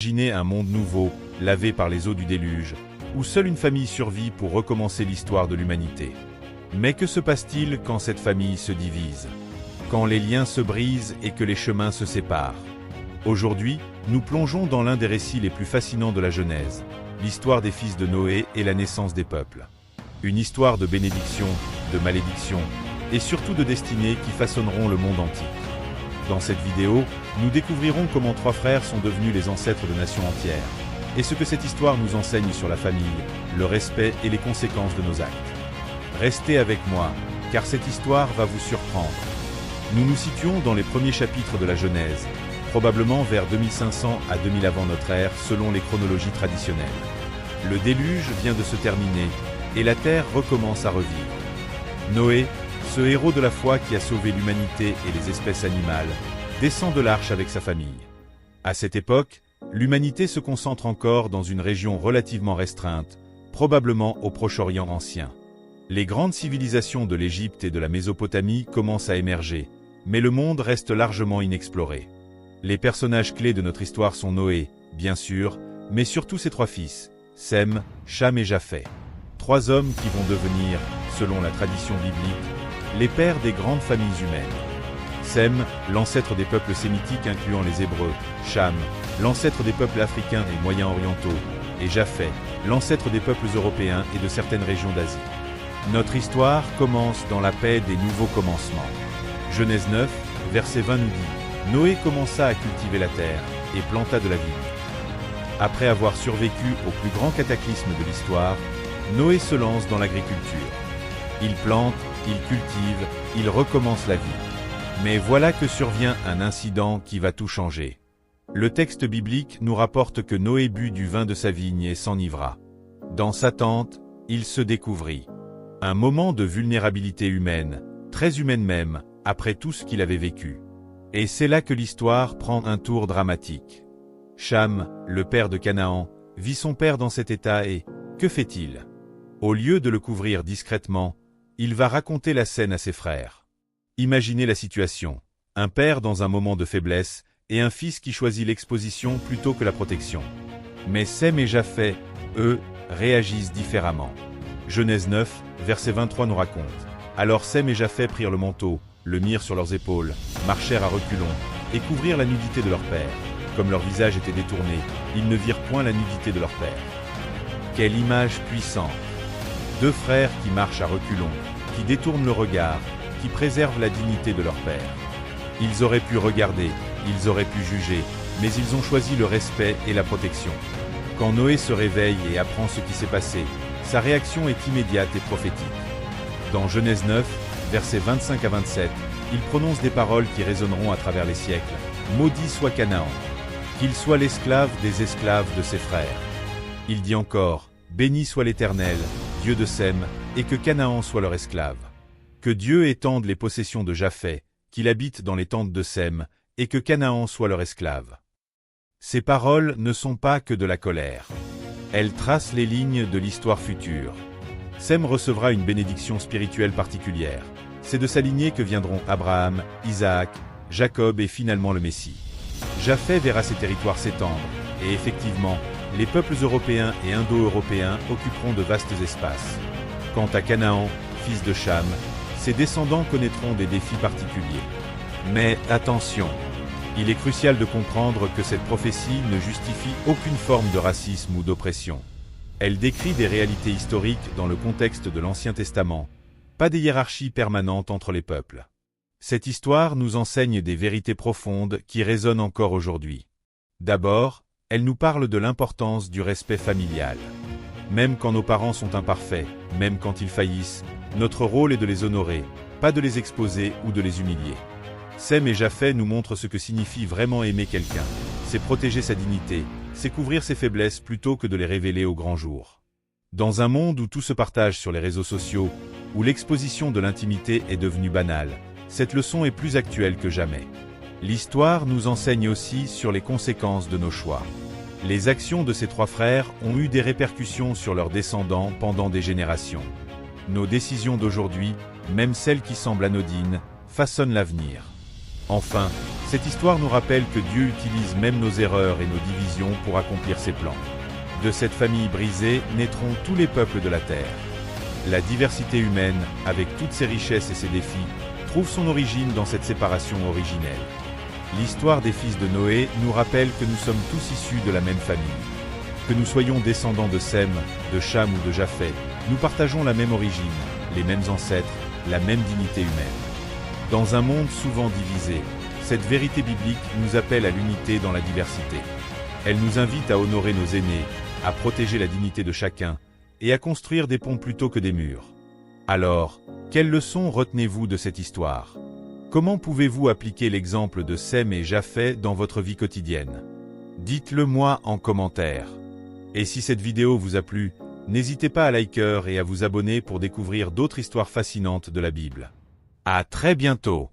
Imaginez un monde nouveau, lavé par les eaux du déluge, où seule une famille survit pour recommencer l'histoire de l'humanité. Mais que se passe-t-il quand cette famille se divise? Quand les liens se brisent et que les chemins se séparent? Aujourd'hui, nous plongeons dans l'un des récits les plus fascinants de la Genèse, l'histoire des fils de Noé et la naissance des peuples. Une histoire de bénédiction, de malédiction, et surtout de destinée qui façonneront le monde antique. Dans cette vidéo, nous découvrirons comment trois frères sont devenus les ancêtres de nations entières, et ce que cette histoire nous enseigne sur la famille, le respect et les conséquences de nos actes. Restez avec moi, car cette histoire va vous surprendre. Nous nous situons dans les premiers chapitres de la Genèse, probablement vers 2500 à 2000 avant notre ère, selon les chronologies traditionnelles. Le déluge vient de se terminer, et la terre recommence à revivre. Noé, ce héros de la foi qui a sauvé l'humanité et les espèces animales, descend de l'arche avec sa famille. À cette époque, l'humanité se concentre encore dans une région relativement restreinte, probablement au Proche-Orient ancien. Les grandes civilisations de l'Égypte et de la Mésopotamie commencent à émerger, mais le monde reste largement inexploré. Les personnages clés de notre histoire sont Noé, bien sûr, mais surtout ses trois fils, Sem, Cham et Japheth. Trois hommes qui vont devenir, selon la tradition biblique, les pères des grandes familles humaines. Sem, l'ancêtre des peuples sémitiques incluant les Hébreux, Cham, l'ancêtre des peuples africains et moyen-orientaux, et Japheth, l'ancêtre des peuples européens et de certaines régions d'Asie. Notre histoire commence dans la paix des nouveaux commencements. Genèse 9, verset 20 nous dit « Noé commença à cultiver la terre, et planta de la vigne. » Après avoir survécu au plus grand cataclysme de l'histoire, Noé se lance dans l'agriculture. Il plante, il cultive, il recommence la vie. Mais voilà que survient un incident qui va tout changer. Le texte biblique nous rapporte que Noé but du vin de sa vigne et s'enivra. Dans sa tente, il se découvrit. Un moment de vulnérabilité humaine, très humaine même, après tout ce qu'il avait vécu. Et c'est là que l'histoire prend un tour dramatique. Cham, le père de Canaan, vit son père dans cet état et, que fait-il? Au lieu de le couvrir discrètement, il va raconter la scène à ses frères. Imaginez la situation. Un père dans un moment de faiblesse, et un fils qui choisit l'exposition plutôt que la protection. Mais Sem et Japheth, eux, réagissent différemment. Genèse 9, verset 23 nous raconte. Alors Sem et Japheth prirent le manteau, le mirent sur leurs épaules, marchèrent à reculons, et couvrirent la nudité de leur père. Comme leur visage était détourné, ils ne virent point la nudité de leur père. Quelle image puissante! Deux frères qui marchent à reculons, qui détournent le regard, qui préservent la dignité de leur père. Ils auraient pu regarder, ils auraient pu juger, mais ils ont choisi le respect et la protection. Quand Noé se réveille et apprend ce qui s'est passé, sa réaction est immédiate et prophétique. Dans Genèse 9, versets 25 à 27, il prononce des paroles qui résonneront à travers les siècles. Maudit soit Canaan, qu'il soit l'esclave des esclaves de ses frères. Il dit encore, béni soit l'Éternel, Dieu de Sem, et que Canaan soit leur esclave. Que Dieu étende les possessions de Japheth, qu'il habite dans les tentes de Sem, et que Canaan soit leur esclave. Ces paroles ne sont pas que de la colère. Elles tracent les lignes de l'histoire future. Sem recevra une bénédiction spirituelle particulière. C'est de sa lignée que viendront Abraham, Isaac, Jacob et finalement le Messie. Japheth verra ses territoires s'étendre, et effectivement, les peuples européens et indo-européens occuperont de vastes espaces. Quant à Canaan, fils de Cham, ses descendants connaîtront des défis particuliers. Mais attention, il est crucial de comprendre que cette prophétie ne justifie aucune forme de racisme ou d'oppression. Elle décrit des réalités historiques dans le contexte de l'Ancien Testament, pas des hiérarchies permanentes entre les peuples. Cette histoire nous enseigne des vérités profondes qui résonnent encore aujourd'hui. D'abord, elle nous parle de l'importance du respect familial. Même quand nos parents sont imparfaits, même quand ils faillissent, notre rôle est de les honorer, pas de les exposer ou de les humilier. Sem et Japheth nous montrent ce que signifie vraiment aimer quelqu'un. C'est protéger sa dignité, c'est couvrir ses faiblesses plutôt que de les révéler au grand jour. Dans un monde où tout se partage sur les réseaux sociaux, où l'exposition de l'intimité est devenue banale, cette leçon est plus actuelle que jamais. L'histoire nous enseigne aussi sur les conséquences de nos choix. Les actions de ces trois frères ont eu des répercussions sur leurs descendants pendant des générations. Nos décisions d'aujourd'hui, même celles qui semblent anodines, façonnent l'avenir. Enfin, Cette histoire nous rappelle que Dieu utilise même nos erreurs et nos divisions pour accomplir ses plans. De cette famille brisée naîtront tous les peuples de la terre. La diversité humaine, avec toutes ses richesses et ses défis, trouve son origine dans cette séparation originelle. L'histoire des fils de Noé nous rappelle que nous sommes tous issus de la même famille. Que nous soyons descendants de Sem, de Cham ou de Japheth, nous partageons la même origine, les mêmes ancêtres, la même dignité humaine. Dans un monde souvent divisé, cette vérité biblique nous appelle à l'unité dans la diversité. Elle nous invite à honorer nos aînés, à protéger la dignité de chacun, et à construire des ponts plutôt que des murs. Alors, quelles leçons retenez-vous de cette histoire? Comment pouvez-vous appliquer l'exemple de Sem et Japheth dans votre vie quotidienne? Dites-le moi en commentaire. Et si cette vidéo vous a plu, n'hésitez pas à liker et à vous abonner pour découvrir d'autres histoires fascinantes de la Bible. À très bientôt!